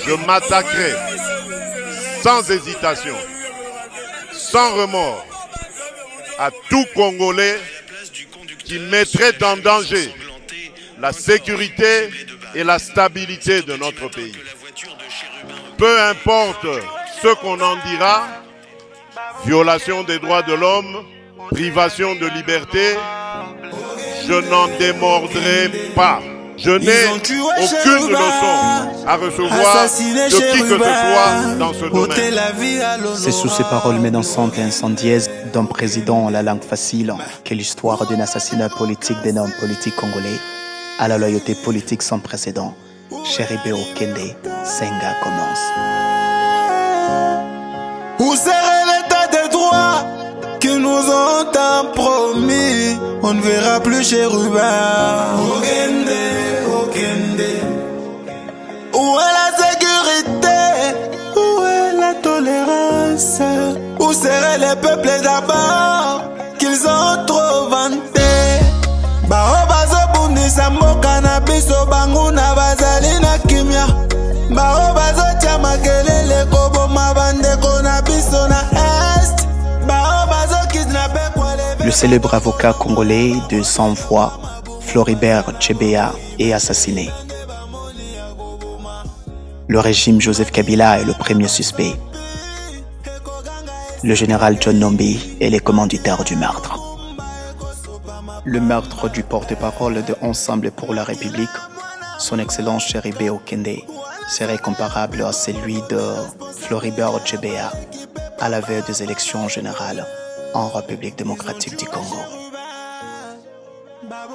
Je m'attaquerai sans hésitation, sans remords, à tout Congolais qui mettrait en danger la sécurité et la stabilité de notre pays. Peu importe ce qu'on en dira, violation des droits de l'homme, privation de liberté, je n'en démordrai pas. Je n'ai aucune leçon à recevoir de qui que ce soit dans ce domaine. C'est sous ces paroles menaçantes et incendieuses d'un président à la langue facile que l'histoire d'un assassinat politique d'un homme politique congolais à la loyauté politique sans précédent, Chéribé Okende Senga commence. Où serait l'état des droits que nous ont tant promis? On ne verra plus Chérubin. Okende, Okende. Où est la sécurité? Où est la tolérance? Où seraient les peuples d'abord qu'ils ont trop vanté? Bao bazo bundisa mboka na biso bangu na bazali na kimia. Bao bazo tia makelele koboma bandeko na biso na est. Bao bazo kidnapper kwa leve. Le célèbre avocat congolais de sang-froid, Floribert Chebeya, est assassiné. Le régime Joseph Kabila est le premier suspect. Le général John Nombi est le commanditaire du meurtre. Le meurtre du porte-parole de Ensemble pour la République, son excellence Chéribé Okende, serait comparable à celui de Floribert Chebeya à la veille des élections générales en République démocratique du Congo.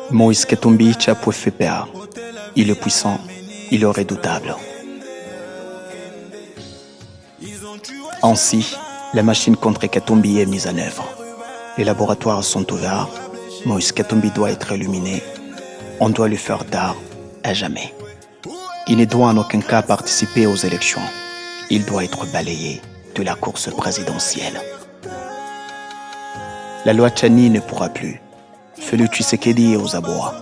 Moïse Katumbi Tchapou Fepea, il est puissant, il est redoutable. Ainsi, la machine contre Katumbi est mise en œuvre. Les laboratoires sont ouverts. Moïse Katumbi doit être éliminé. On doit lui faire tard à jamais. Il ne doit en aucun cas participer aux élections. Il doit être balayé de la course présidentielle. La loi Tchani ne pourra plus. Félix Tshisekedi est aux abois.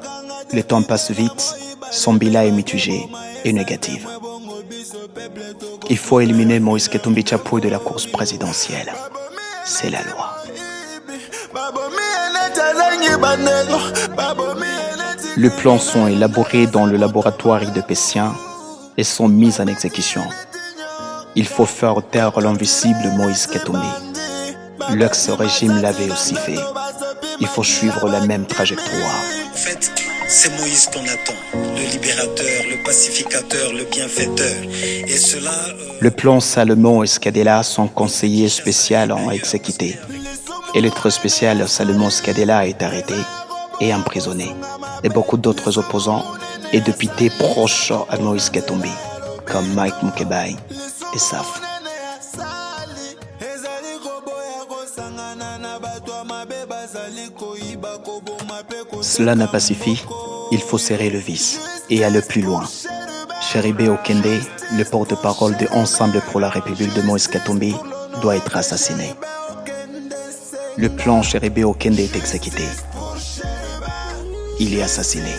Le temps passe vite, son bilan est mitigé et négatif. Il faut éliminer Moïse Katumbi Tchapou de la course présidentielle. C'est la loi. Les plans sont élaborés dans le laboratoire de Pessien et sont mis en exécution. Il faut faire taire l'invisible Moïse Katumbi. L'ex-régime l'avait aussi fait. Il faut suivre la même trajectoire. En fait, c'est Moïse qu'on attend, le libérateur, le pacificateur, le bienfaiteur. Et cela... Le plan Salomon et Skadela, son conseiller spécial, ont exécuté. Et le très spécial Salomon Skadela est arrêté et emprisonné. Et beaucoup d'autres opposants et députés proches à Moïse Katumbi, comme Mike Mukebai et Saf. Cela n'a pas suffi, il faut serrer le vis et aller plus loin. Chéribé Okende, le porte-parole de Ensemble pour la République de Moïse Katumbi, doit être assassiné. Le plan Chéribé Okende est exécuté. Il est assassiné.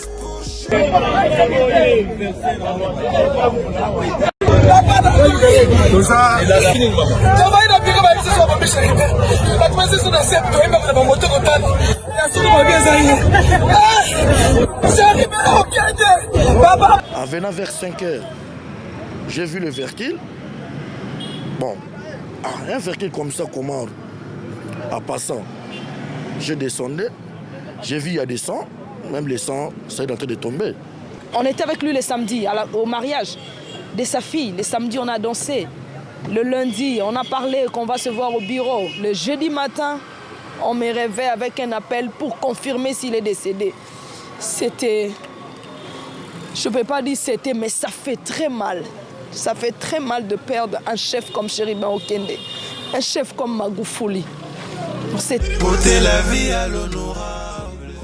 En venant vers 5 heures, j'ai vu le vertile. Bon, un vertile comme ça, comment, en passant, je descendais, j'ai vu il y a des sangs, même les sangs, ça est en train de tomber. On était avec lui le samedi au mariage de sa fille. Le samedi, on a dansé. Le lundi, on a parlé qu'on va se voir au bureau. Le jeudi matin, on me réveille avec un appel pour confirmer s'il est décédé. C'était... Je ne peux pas dire c'était, mais ça fait très mal. Ça fait très mal de perdre un chef comme Chéribé Okende, un chef comme Magoufouli. Porter la vie à l'honorable.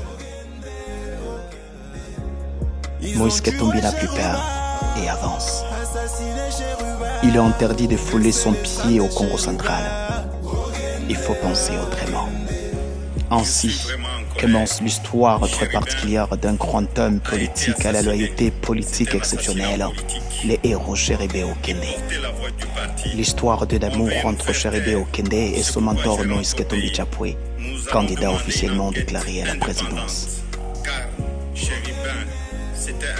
Moïse Katumbi n'a plus peur et avance. Il est interdit de fouler son pied au Congo central. Il faut penser autrement. Ainsi, commence l'histoire très particulière d'un grand homme politique à la loyauté politique exceptionnelle, le héros Cherubé Okende. L'histoire de l'amour entre Cherubé Okende et son mentor Moïse Katumbi Chapwe, candidat officiellement déclaré à la présidence.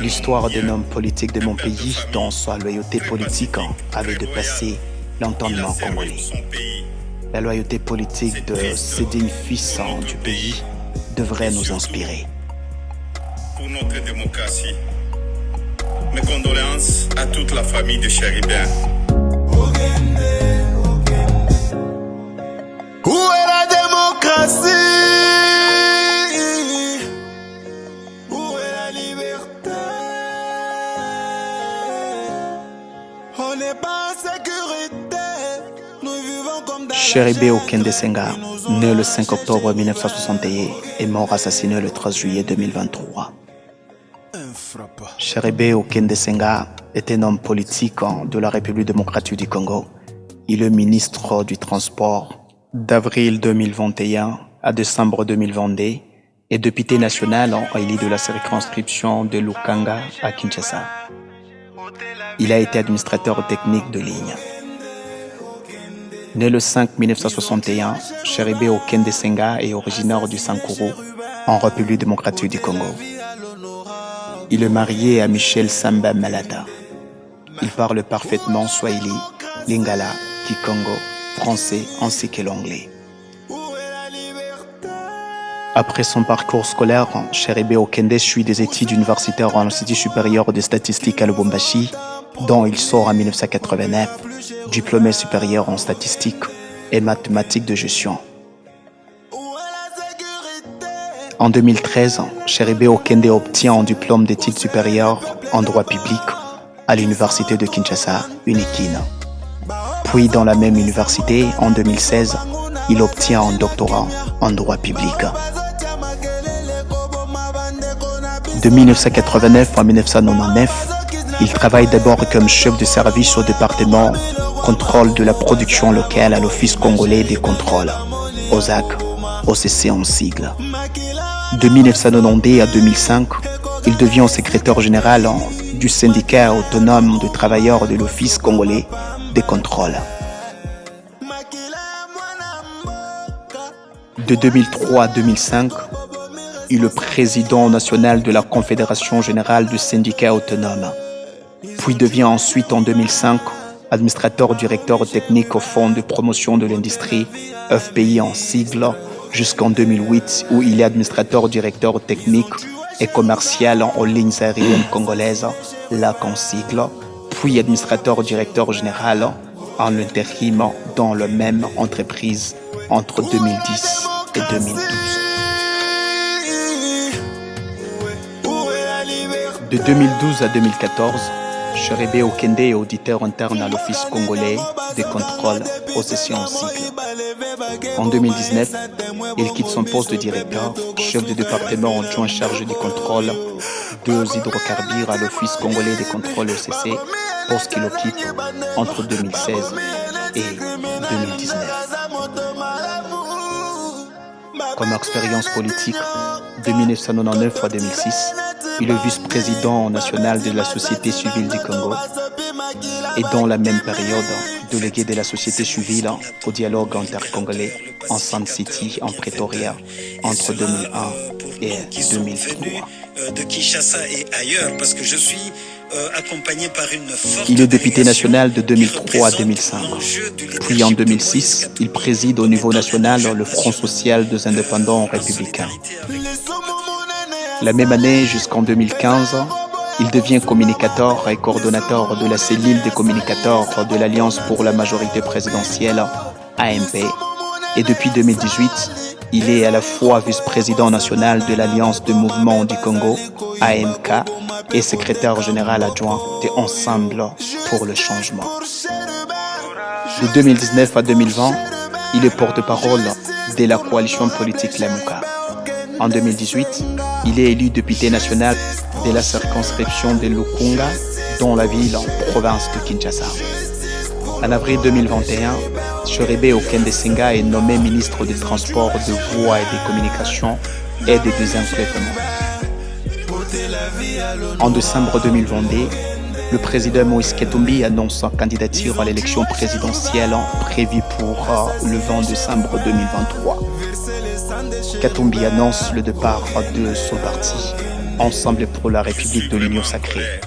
L'histoire d'un homme politique de mon pays dont sa loyauté politique avait dépassé l'entendement congolais. La loyauté politique de ces dignes fils du pays devrait nous inspirer. Pour notre démocratie, mes condoléances à toute la famille de Cherubin. Où est la démocratie? Où est la liberté? On n'est pas en sécurité. Nous vivons comme dans Cherubé Okende Senga, né le 5 octobre 1961 et mort assassiné le 13 juillet 2023. Cherubé Okende Senga est un homme politique de la République démocratique du Congo. Il est ministre du Transport d'avril 2021 à décembre 2022 et député national élu de la circonscription de Lukanga à Kinshasa. Il a été administrateur technique de ligne. Né le 5 1961, Cherubé Okende Senga est originaire du Sankuru, en République démocratique du Congo. Il est marié à Michel Samba Malata. Il parle parfaitement Swahili, Lingala, Kikongo, français ainsi que l'anglais. Après son parcours scolaire, Cherubé Okende suit des études universitaires à l'Institut supérieur de statistique à Lubumbashi, dont il sort en 1989, diplômé supérieur en statistique et mathématiques de gestion. En 2013, Cherubé Okende obtient un diplôme d'études supérieures en droit public à l'université de Kinshasa, UNIKIN. Puis dans la même université, en 2016, il obtient un doctorat en droit public. De 1989 à 1999, il travaille d'abord comme chef de service au département contrôle de la production locale à l'Office congolais des contrôles, OSAC, OCC en sigle. De 1992 à 2005, il devient secrétaire général du syndicat autonome de travailleurs de l'Office congolais des contrôles. De 2003 à 2005, il est président national de la Confédération générale du syndicat autonome, puis devient ensuite en 2005 administrateur directeur technique au Fonds de promotion de l'industrie, FPI en sigle, jusqu'en 2008 où il est administrateur directeur technique et commercial aux lignes aériennes congolaises, LAC en sigle, puis administrateur directeur général en l'intérim dans la même entreprise entre 2010 et 2012. De 2012 à 2014, Cherubé Okende est auditeur interne à l'Office congolais des contrôles aux sessions en cycle. En 2019, il quitte son poste de directeur, chef de département adjoint chargé du contrôle des hydrocarbures à l'Office congolais des contrôles OCC, poste qu'il occupe entre 2016 et 2019. Comme expérience politique, de 1999 à 2006, il est vice-président national de la société civile du Congo et dans la même période, délégué de la société civile au dialogue intercongolais en Sun City, en Pretoria, entre 2001 et 2003. De Kinshasa et ailleurs, parce que je suis accompagné par une forte. Il est député national de 2003 à 2005. Puis en 2006, il préside au niveau national le Front social des indépendants républicains. La même année, jusqu'en 2015, il devient communicateur et coordonnateur de la cellule des communicateurs de l'Alliance pour la majorité présidentielle, AMP. Et depuis 2018, il est à la fois vice-président national de l'Alliance de mouvements du Congo, AMK, et secrétaire général adjoint de Ensemble pour le changement. De 2019 à 2020, il est porte-parole de la coalition politique Lamuka. En 2018, il est élu député national de la circonscription de Lukunga, dans la ville en province de Kinshasa. En avril 2021, Cherubé Okende Senga est nommé ministre des Transports, de Voies et des Communications et de désenclavement. En décembre 2022, le président Moïse Katumbi annonce sa candidature à l'élection présidentielle prévue pour le 20 décembre 2023. Katumbi annonce le départ de son parti, Ensemble pour la République de l'Union Sacrée,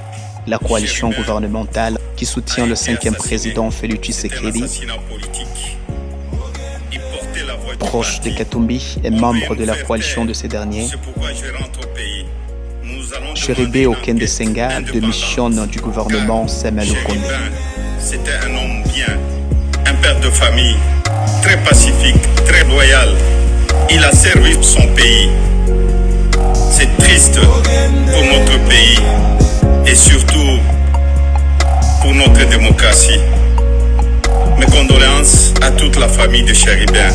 la coalition gouvernementale qui soutient le 5e président Félix Tshisekedi. Proche de Katumbi et membre de la coalition de ces derniers, Chéribé Okende Senga démissionne du gouvernement Samuel Okondé. C'était un homme bien, un père de famille, très pacifique, très loyal. Il a servi son pays. C'est triste pour notre pays et surtout pour notre démocratie. Mes condoléances à toute la famille de Chéribin.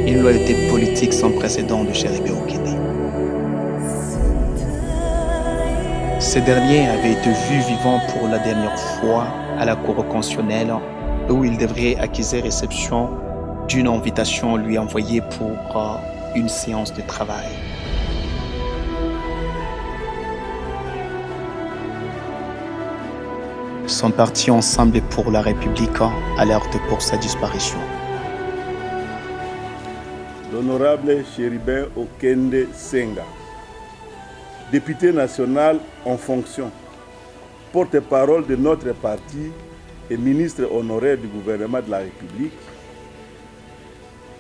Une loyauté politique sans précédent de Chéribé Okende. Ce dernier avait été vu vivant pour la dernière fois à la Cour constitutionnelle où il devrait acquérir réception d'une invitation lui envoyée pour une séance de travail. Son parti Ensemble pour la République alerte pour sa disparition. L'honorable Chéribin Okende Senga, député national en fonction, porte-parole de notre parti et ministre honoraire du gouvernement de la République,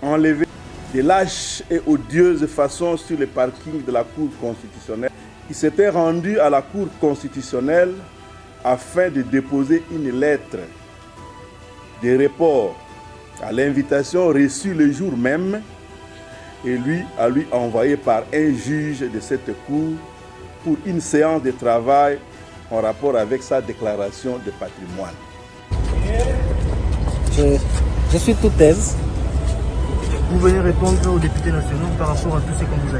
enlevé de lâche et odieuse façon sur le parking de la Cour constitutionnelle. Il s'était rendu à la Cour constitutionnelle afin de déposer une lettre de report à l'invitation reçue le jour même et lui a envoyé par un juge de cette cour pour une séance de travail en rapport avec sa déclaration de patrimoine. Je suis tout aise. Vous venez répondre aux députés nationaux par rapport à tout ce qu'on vous a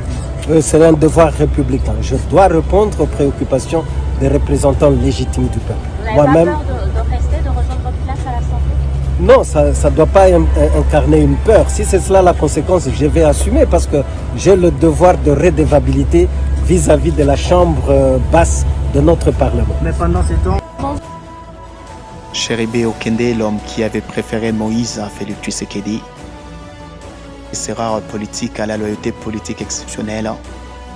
dit. C'est un devoir républicain. Je dois répondre aux préoccupations des représentants légitimes du peuple. Vous n'avez pas peur de rester, de rejoindre votre place à l'Assemblée? Non, ça ne doit pas incarner une peur. Si c'est cela la conséquence, je vais assumer parce que j'ai le devoir de redevabilité vis-à-vis de la chambre basse de notre Parlement. Mais pendant ces temps... Chéribé Okende, l'homme qui avait préféré Moïse à Félix Tshisekedi, sera politique à la loyauté politique exceptionnelle,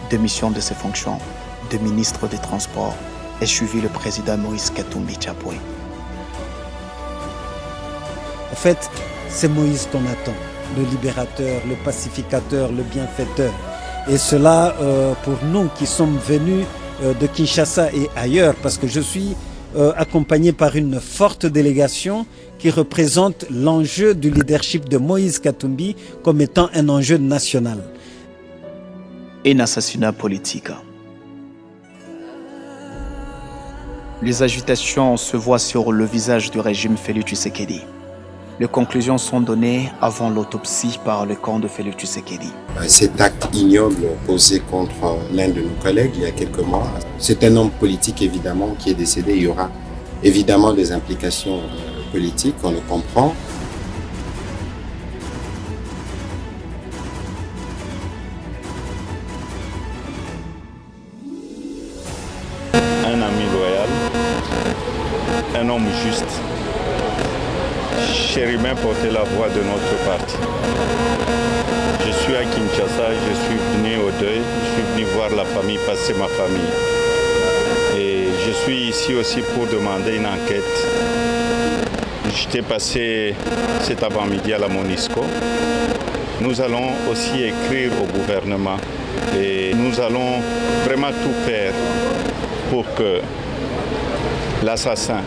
démission de ses fonctions de ministre des Transports et suivi le président Moïse Katumbi Chapwe. En fait, c'est Moïse qu'on attend, le libérateur, le pacificateur, le bienfaiteur. Et cela pour nous qui sommes venus de Kinshasa et ailleurs, parce que je suis accompagné par une forte délégation qui représente l'enjeu du leadership de Moïse Katumbi comme étant un enjeu national. Un assassinat politique. Les agitations se voient sur le visage du régime Félix Tshisekedi. Les conclusions sont données avant l'autopsie par le camp de Félix Tshisekedi. Cet acte ignoble posé contre l'un de nos collègues il y a quelques mois, c'est un homme politique évidemment qui est décédé. Il y aura évidemment des implications politiques, on le comprend. Un ami loyal, un homme juste. Chéribin portait la voix de notre parti. Je suis à Kinshasa, je suis venu au deuil, je suis venu voir la famille, passer ma famille. Et je suis ici aussi pour demander une enquête. J'étais passé cet avant-midi à la Monisco. Nous allons aussi écrire au gouvernement et nous allons vraiment tout faire pour que l'assassin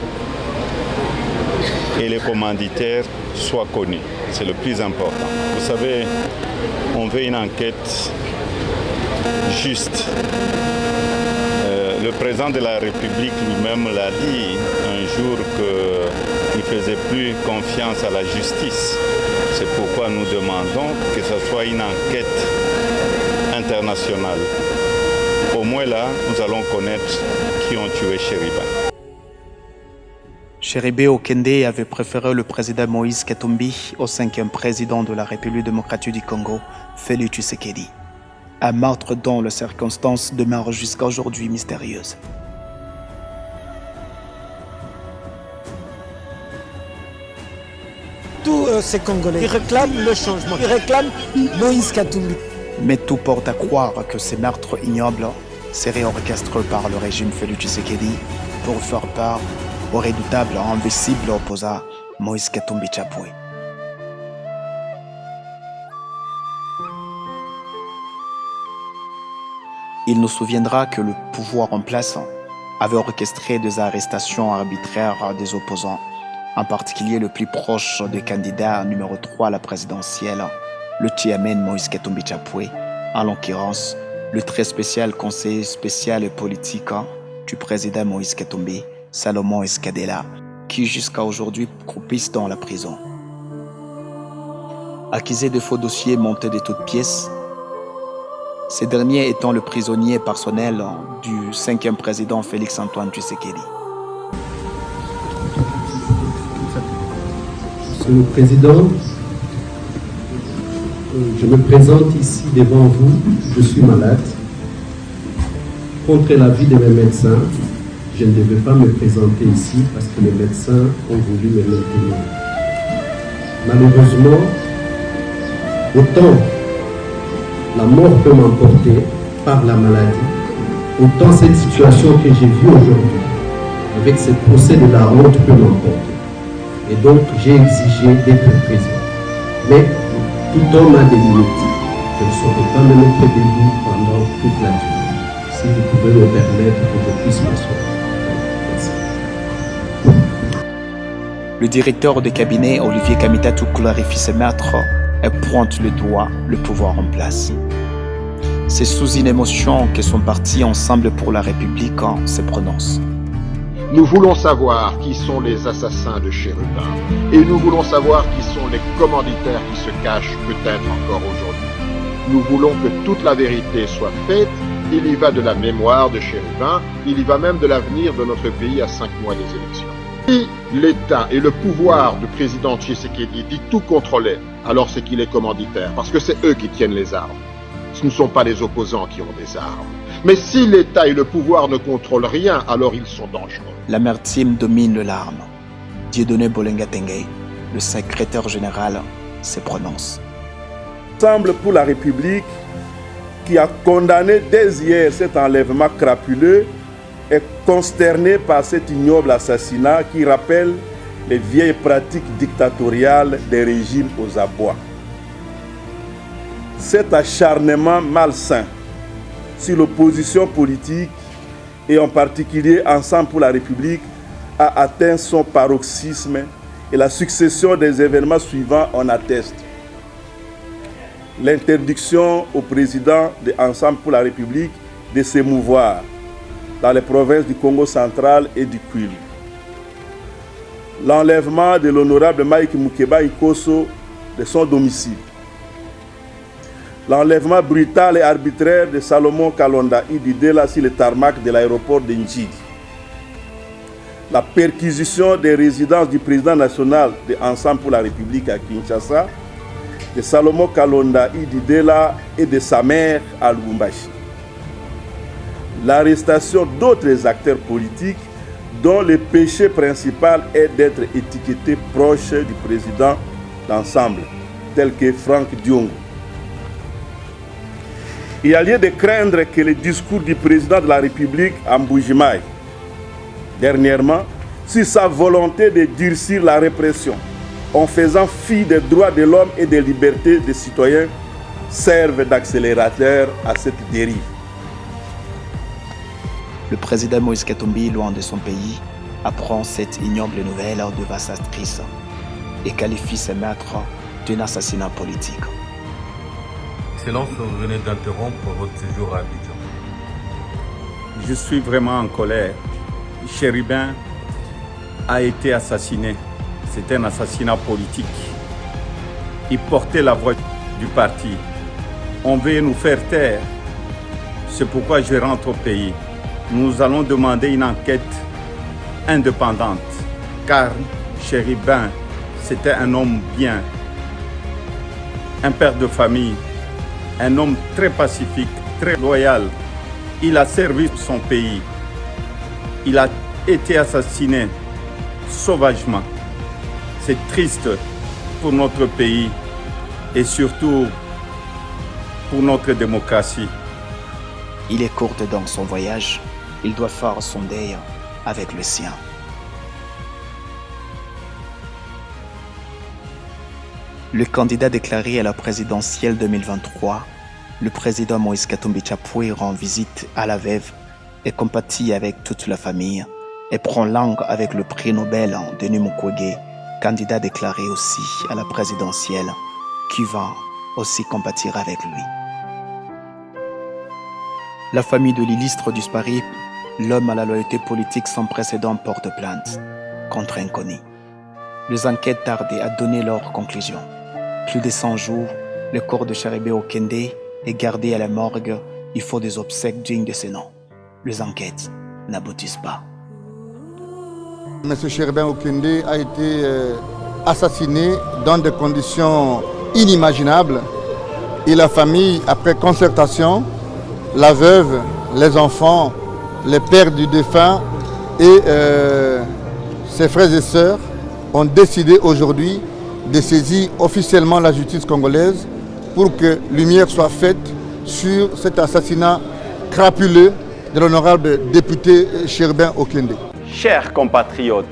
et les commanditaires soient connus. C'est le plus important. Vous savez, on veut une enquête juste. Le président de la République lui-même l'a dit un jour qu'il ne faisait plus confiance à la justice. C'est pourquoi nous demandons que ce soit une enquête internationale. Au moins là, nous allons connaître qui ont tué Chéribin. Chéribé Okende avait préféré le président Moïse Katumbi au 5e président de la République démocratique du Congo, Félix Tshisekedi. Un meurtre dont les circonstances demeurent jusqu'à aujourd'hui mystérieuses. Tous ces Congolais, ils réclament le changement, ils réclament Moïse Katumbi. Mais tout porte à croire que ces meurtres ignobles seraient orchestrés par le régime Félix Tshisekedi pour faire peur au redoutable et invincible opposant Moïse Katumbi Chapwe. Il nous souviendra que le pouvoir en place avait orchestré des arrestations arbitraires des opposants, en particulier le plus proche des candidats numéro 3 à la présidentielle, le Tiamen Moïse Katumbi Chapwe, en l'occurrence le très spécial conseiller spécial et politique du président Moïse Katumbi, Salomon Escadela, qui jusqu'à aujourd'hui croupissent dans la prison. Accusé de faux dossiers montés de toutes pièces, ces derniers étant le prisonnier personnel du 5e président Félix-Antoine Tshisekedi. Monsieur le Président, je me présente ici devant vous, je suis malade. Contre l'avis de mes médecins, je ne devais pas me présenter ici parce que les médecins ont voulu me maintenir. Malheureusement, autant la mort peut m'emporter par la maladie, autant cette situation que j'ai vue aujourd'hui, avec ce procès de la honte, peut m'emporter. Et donc, j'ai exigé d'être présent. Mais tout homme a des limites. Je ne saurais pas me mettre debout pendant toute la durée. Si vous pouvez me permettre que je puisse m'asseoir. Le directeur de cabinet, Olivier Kamitatou, clarifie ses maîtres et pointe le doigt le pouvoir en place. C'est sous une émotion que son parti Ensemble pour la République se prononce. Nous voulons savoir qui sont les assassins de Chérubin et nous voulons savoir qui sont les commanditaires qui se cachent peut-être encore aujourd'hui. Nous voulons que toute la vérité soit faite. Il y va de la mémoire de Chérubin, il y va même de l'avenir de notre pays à 5 mois des élections. Si l'État et le pouvoir du président Tshisekedi dit tout contrôler, alors c'est qu'il est commanditaire, parce que c'est eux qui tiennent les armes. Ce ne sont pas les opposants qui ont des armes. Mais si l'État et le pouvoir ne contrôlent rien, alors ils sont dangereux. L'amertume domine le larme. Dieudonné Bolenga Tengue, le secrétaire général, se prononce. Ensemble pour la République, qui a condamné dès hier cet enlèvement crapuleux, est consterné par cet ignoble assassinat qui rappelle les vieilles pratiques dictatoriales des régimes aux abois. Cet acharnement malsain sur l'opposition politique et en particulier Ensemble pour la République a atteint son paroxysme et la succession des événements suivants en atteste. L'interdiction au président de Ensemble pour la République de s'émouvoir dans les provinces du Congo central et du Kwilu. L'enlèvement de l'honorable Mike Mukeba Ikoso de son domicile. L'enlèvement brutal et arbitraire de Salomon Kalonda Ididela sur le tarmac de l'aéroport de Njidi. La perquisition des résidences du président national de Ensemble pour la République à Kinshasa, de Salomon Kalonda Ididela et de sa mère à Lubumbashi. L'arrestation d'autres acteurs politiques dont le péché principal est d'être étiquetés proches du président d'Ensemble, tels que Franck Diongo. Il y a lieu de craindre que le discours du président de la République à Mbujimaï, dernièrement, sur sa volonté de durcir la répression, en faisant fi des droits de l'homme et des libertés des citoyens, servent d'accélérateur à cette dérive. Le président Moïse Katumbi, loin de son pays, apprend cette ignoble nouvelle dévastatrice et qualifie ses maîtres d'un assassinat politique. Excellence, vous venez d'interrompre votre séjour à Abidjan. Je suis vraiment en colère. Chérubin a été assassiné. C'est un assassinat politique. Il portait la voix du parti. On veut nous faire taire. C'est pourquoi je rentre au pays. Nous allons demander une enquête indépendante car Chérubin, c'était un homme bien, un père de famille, un homme très pacifique, très loyal. Il a servi son pays. Il a été assassiné sauvagement. C'est triste pour notre pays et surtout pour notre démocratie. Il est court dans son voyage. Il doit faire son deuil avec le sien. Le candidat déclaré à la présidentielle 2023, le président Moïse Katumbi Chapwe rend visite à la veuve et compatit avec toute la famille et prend langue avec le prix Nobel Denis Mukwege, candidat déclaré aussi à la présidentielle, qui va aussi compatir avec lui. La famille de l'illustre disparu, l'homme à la loyauté politique sans précédent porte plainte contre inconnu. Les enquêtes tardent à donner leur conclusion. Plus de 100 jours, le corps de Chérubin Okende est gardé à la morgue. Il faut des obsèques dignes de ce nom. Les enquêtes n'aboutissent pas. M. Chérubin Okende a été assassiné dans des conditions inimaginables. Et la famille, après concertation, la veuve, les enfants, les pères du défunt et ses frères et sœurs ont décidé aujourd'hui de saisir officiellement la justice congolaise pour que lumière soit faite sur cet assassinat crapuleux de l'honorable député Chérubin Okende. Chers compatriotes,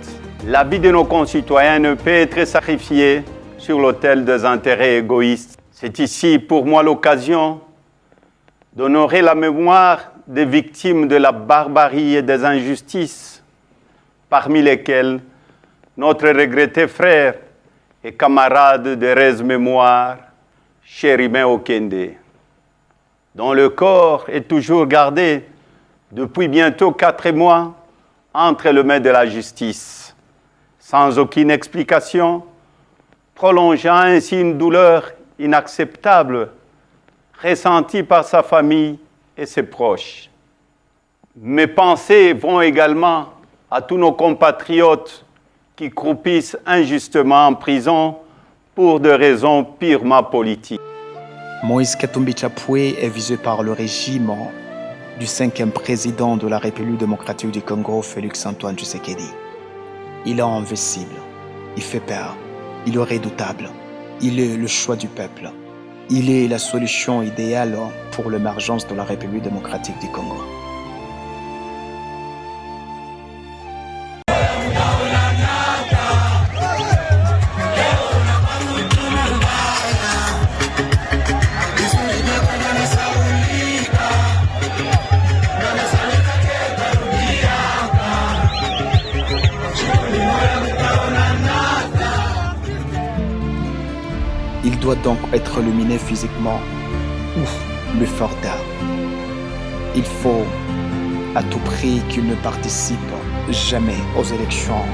la vie de nos concitoyens ne peut être sacrifiée sur l'autel des intérêts égoïstes. C'est ici pour moi l'occasion d'honorer la mémoire des victimes de la barbarie et des injustices, parmi lesquelles notre regretté frère et camarade de rêve mémoire, Chérubin Okende, dont le corps est toujours gardé depuis bientôt 4 mois entre les mains de la justice, sans aucune explication, prolongeant ainsi une douleur inacceptable ressentie par sa famille et ses proches. Mes pensées vont également à tous nos compatriotes qui croupissent injustement en prison pour des raisons purement politiques. Moïse Katumbi Chapwe est visé par le régime du 5e président de la République démocratique du Congo, Félix Antoine Tshisekedi. Il est invincible, il fait peur, il est redoutable, il est le choix du peuple. Il est la solution idéale pour l'émergence de la République démocratique du Congo. Il doit donc être éliminé physiquement ou le faire taire. Il faut à tout prix qu'il ne participe jamais aux élections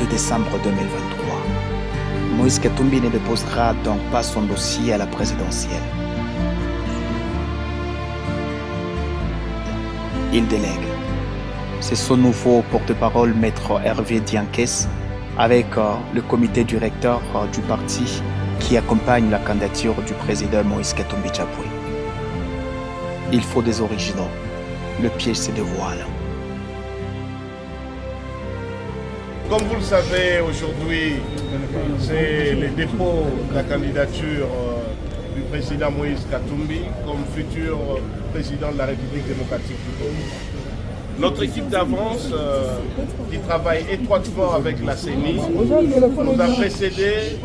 de décembre 2023. Moïse Katumbi ne déposera donc pas son dossier à la présidentielle. Il délègue. C'est son nouveau porte-parole, maître Hervé Diankès, avec le comité directeur du parti qui accompagne la candidature du président Moïse Katumbi Chapwe. Il faut des originaux. Le piège se dévoile. Comme vous le savez, aujourd'hui, c'est le dépôt de la candidature du président Moïse Katumbi comme futur président de la République démocratique du Congo. Notre équipe d'avance, qui travaille étroitement avec la CENI, nous a précédé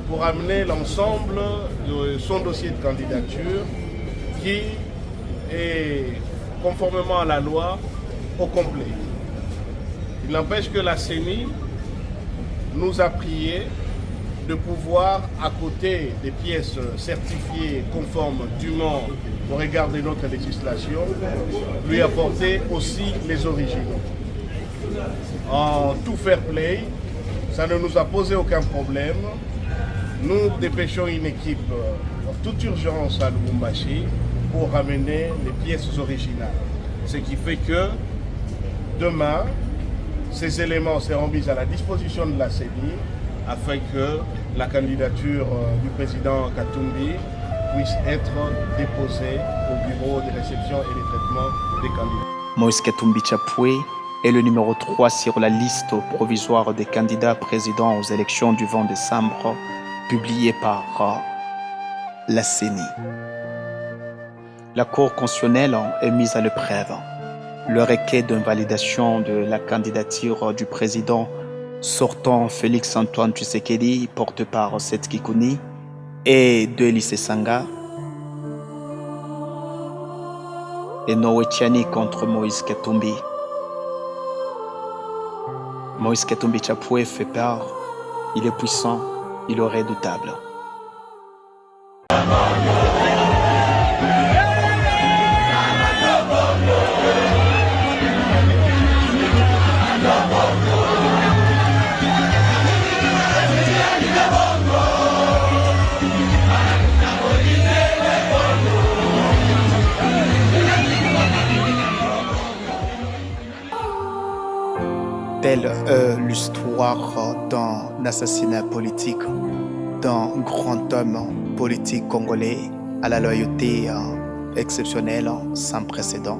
pour amener l'ensemble de son dossier de candidature qui est, conformément à la loi, au complet. Il n'empêche que la CENI nous a prié de pouvoir, à côté des pièces certifiées conformes dûment au regard de notre législation, lui apporter aussi les originaux. En tout fair play, ça ne nous a posé aucun problème. Nous dépêchons une équipe en toute urgence à Lubumbashi pour ramener les pièces originales. Ce qui fait que demain, Ces éléments seront mis à la disposition de la CENI afin que la candidature du président Katumbi puisse être déposée au bureau de réception et de traitement des candidats. Moïse Katumbi Chapwe est le numéro 3 sur la liste provisoire des candidats présidents aux élections du 20 décembre, publiée par la CENI. La Cour constitutionnelle est mise à l'épreuve. Le requête d'invalidation de la candidature du président sortant Félix-Antoine Tshisekedi, porté par Seth Kikouni, et de Elise Sanga, et Noé Tchani contre Moïse Katumbi. Moïse Katumbi Chapwe fait peur, il est puissant, il est redoutable. Telle est l'histoire d'un assassinat politique, d'un grand homme politique congolais à la loyauté exceptionnelle sans précédent.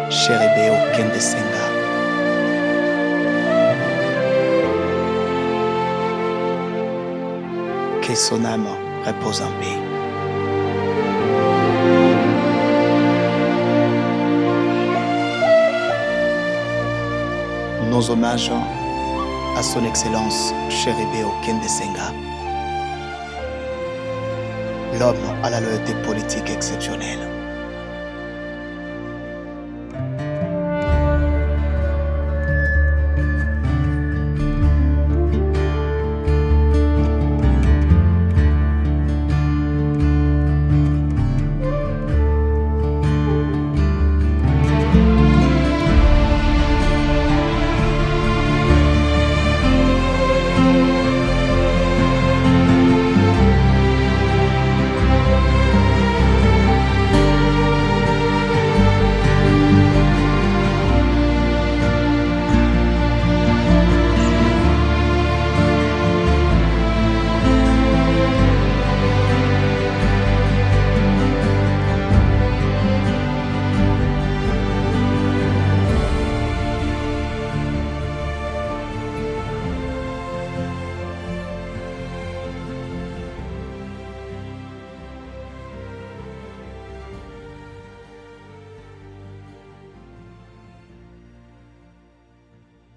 Chéribé Okende Senga. Que son âme repose en paix. Nos hommages à son Excellence Chéribé Okende Senga, l'homme à la loyauté politique exceptionnelle.